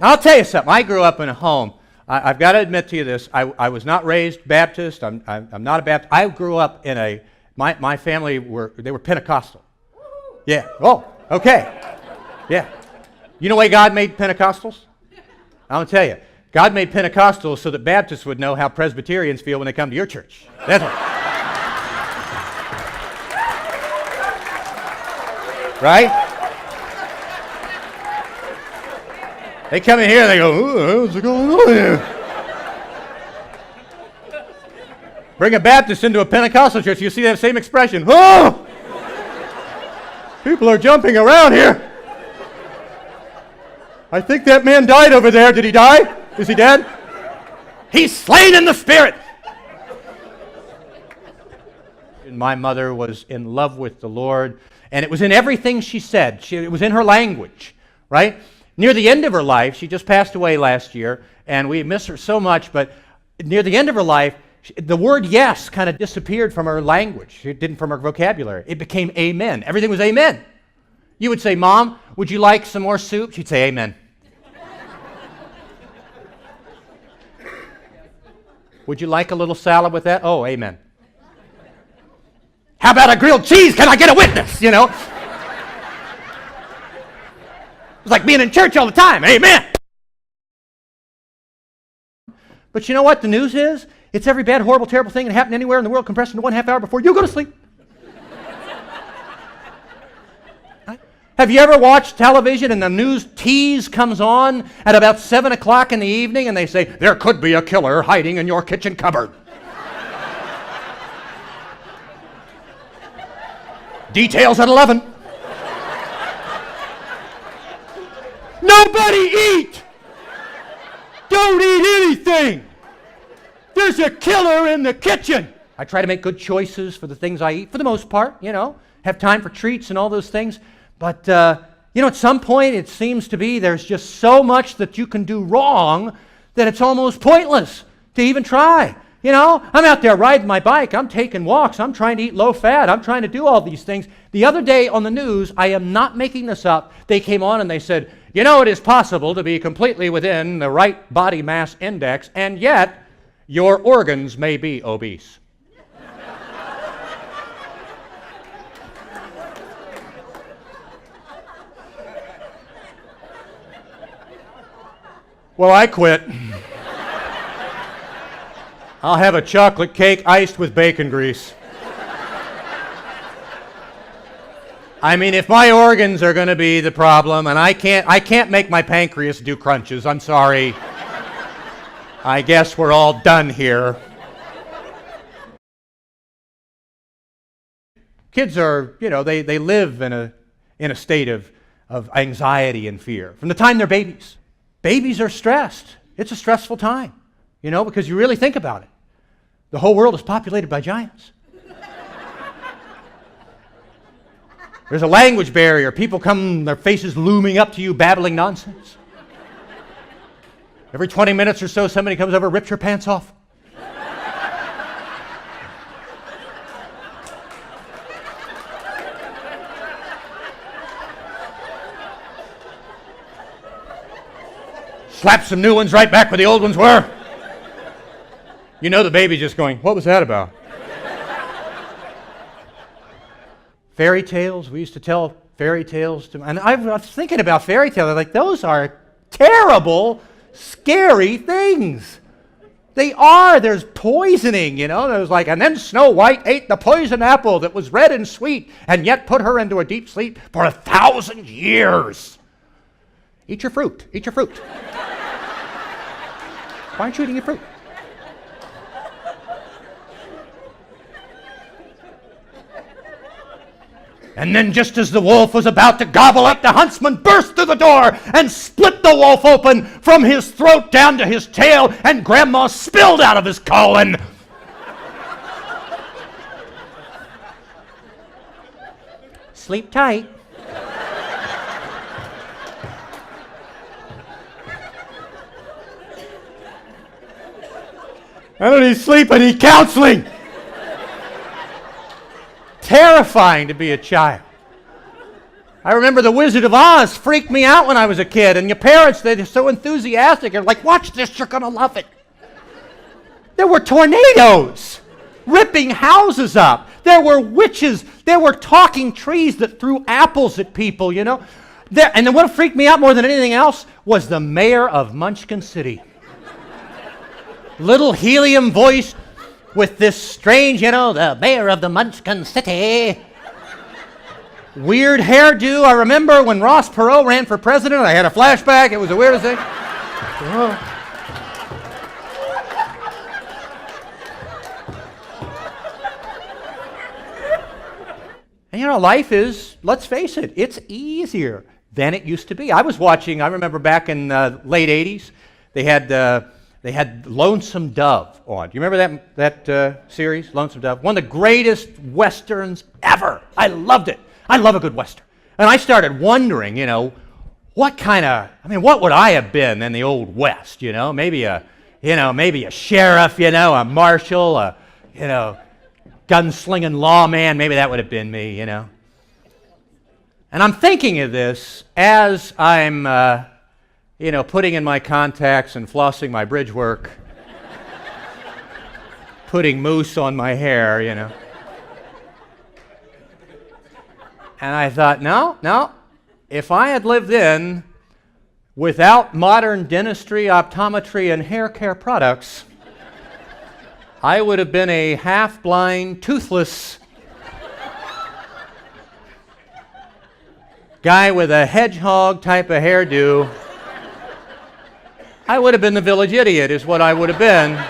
I'll tell you something. I grew up in a home. I've got to admit to you this. I was not raised Baptist. I'm not a Baptist. I grew up in a, my family they were Pentecostal. Yeah. Oh, okay. Yeah. You know why God made Pentecostals? I'm going to tell you. God made Pentecostals so that Baptists would know how Presbyterians feel when they come to your church. That's what. Right? They come in here and they go, "Ooh, what's going on here?" Bring a Baptist into a Pentecostal church, you see that same expression. Oh! People are jumping around here. I think that man died over there. Did he die? Is he dead? He's slain in the spirit. And my mother was in love with the Lord, and it was in everything she said. It was in her language, right? Near the end of her life, she just passed away last year, and we miss her so much, but near the end of her life, the word yes kind of disappeared from her language. It didn't from her vocabulary. It became amen. Everything was amen. You would say, "Mom, would you like some more soup?" She'd say, "Amen." "Would you like a little salad with that?" "Oh, amen." "How about a grilled cheese? Can I get a witness?" You know? It's like being in church all the time. Amen. But you know what the news is? It's every bad, horrible, terrible thing that happened anywhere in the world compressed into 1/2 hour before you go to sleep. Have you ever watched television and the news tease comes on at about 7 o'clock in the evening and they say, "There could be a killer hiding in your kitchen cupboard"? Details at 11. Nobody eat! Don't eat anything! There's a killer in the kitchen! I try to make good choices for the things I eat, for the most part, you know. Have time for treats and all those things. But, you know, at some point it seems to be there's just so much that you can do wrong that it's almost pointless to even try. You know, I'm out there riding my bike. I'm taking walks. I'm trying to eat low fat. I'm trying to do all these things. The other day on the news, I am not making this up, they came on and they said, "You know, it is possible to be completely within the right body mass index, and yet your organs may be obese." Well, I quit. I'll have a chocolate cake iced with bacon grease. I mean, if my organs are going to be the problem, and I can't make my pancreas do crunches, I'm sorry. I guess we're all done here. Kids are, you know, they live in a state of anxiety and fear from the time they're babies. Babies are stressed. It's a stressful time, you know, because you really think about it. The whole world is populated by giants. There's a language barrier. People come, their faces looming up to you, babbling nonsense. Every 20 minutes or so, somebody comes over, rips your pants off. Slap some new ones right back where the old ones were. You know the baby's just going, "What was that about?" Fairy tales, we used to tell fairy tales to, and I was thinking about fairy tales, like those are terrible, scary things. They are. There's poisoning, you know. There's like, and then Snow White ate the poison apple that was red and sweet, and yet put her into a deep sleep for 1,000 years. Eat your fruit. Eat your fruit. Why aren't you eating your fruit? And then just as the wolf was about to gobble up, the huntsman burst through the door and split the wolf open from his throat down to his tail, and Grandma spilled out of his colon. Sleep tight. I don't need sleep, I need counseling. Terrifying to be a child. I remember The Wizard of Oz freaked me out when I was a kid, and your parents, they're so enthusiastic. They're like, watch this, you're going to love it. There were tornadoes ripping houses up. There were witches. There were talking trees that threw apples at people, you know. And then what freaked me out more than anything else was the mayor of Munchkin City. Little helium voice with this strange, you know, the mayor of the Munchkin City. Weird hairdo. I remember when Ross Perot ran for president, I had a flashback. It was the weirdest thing. And you know, life is, let's face it, it's easier than it used to be. I was watching, I remember back in the late 80s, they had Lonesome Dove on. Do you remember that series, Lonesome Dove? One of the greatest westerns ever. I loved it. I love a good western. And I started wondering, you know, what would I have been in the Old West, you know? Maybe a sheriff, you know, a marshal, gunslinging lawman. Maybe that would have been me, you know. And I'm thinking of this as I'm, putting in my contacts and flossing my bridge work, putting mousse on my hair, you know. And I thought, no, if I had lived in without modern dentistry, optometry, and hair care products, I would have been a half-blind, toothless guy with a hedgehog type of hairdo. I would have been the village idiot, is what I would have been.